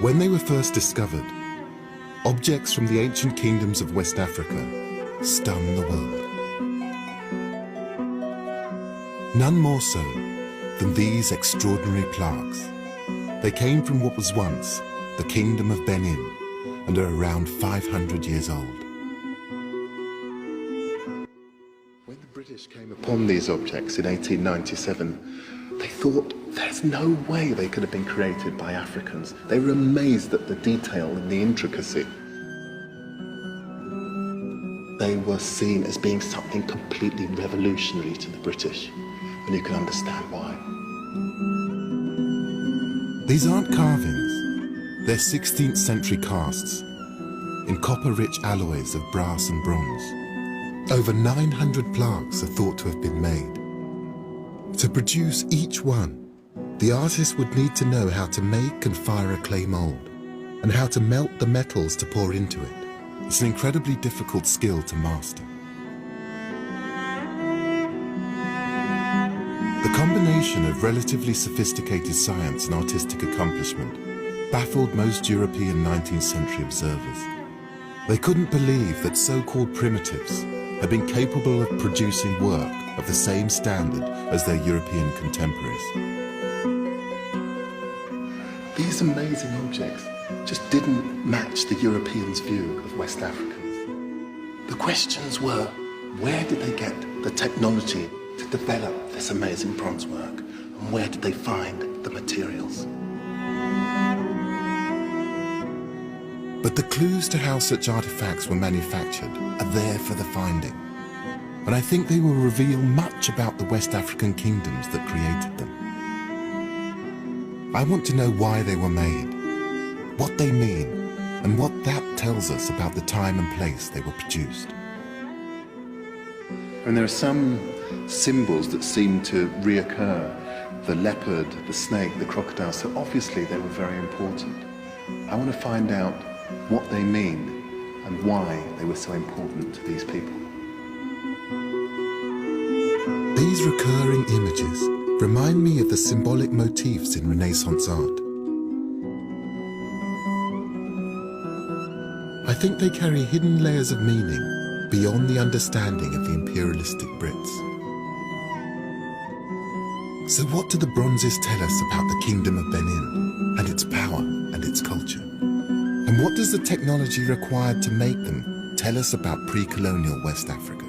When they were first discovered, objects from the ancient kingdoms of West Africa stunned the world. None more so than these extraordinary plaques. They came from what was once the Kingdom of Benin and are around 500 years old. When the British came upon these objects in 1897, they thought there's no way they could have been created by Africans. They were amazed at the detail and the intricacy. They were seen as being something completely revolutionary to the British, and you can understand why. These aren't carvings, they're 16th century casts in copper-rich alloys of brass and bronze. Over 900 plaques are thought to have been made. To produce each one, the artist would need to know how to make and fire a clay mold, and how to melt the metals to pour into it. It's an incredibly difficult skill to master. The combination of relatively sophisticated science and artistic accomplishment baffled most European 19th century observers. They couldn't believe that so-called primitives had been capable of producing work of the same standard as their European contemporaries. These amazing objects just didn't match the Europeans' view of West Africans. The questions were, where did they get the technology to develop this amazing bronze work? And where did they find the materials? But the clues to how such artifacts were manufactured are there for the finding. And I think they will reveal much about the West African kingdoms that created them. I want to know why they were made, what they mean, and what that tells us about the time and place they were produced. And there are some symbols that seem to reoccur. The leopard, the snake, the crocodile, so obviously they were very important. I want to find out what they mean and why they were so important to these people. These recurring images remind me of the symbolic motifs in Renaissance art. I think they carry hidden layers of meaning beyond the understanding of the imperialistic Brits. So what do the bronzes tell us about the Kingdom of Benin and its power and its culture? And what does the technology required to make them tell us about pre-colonial West Africa?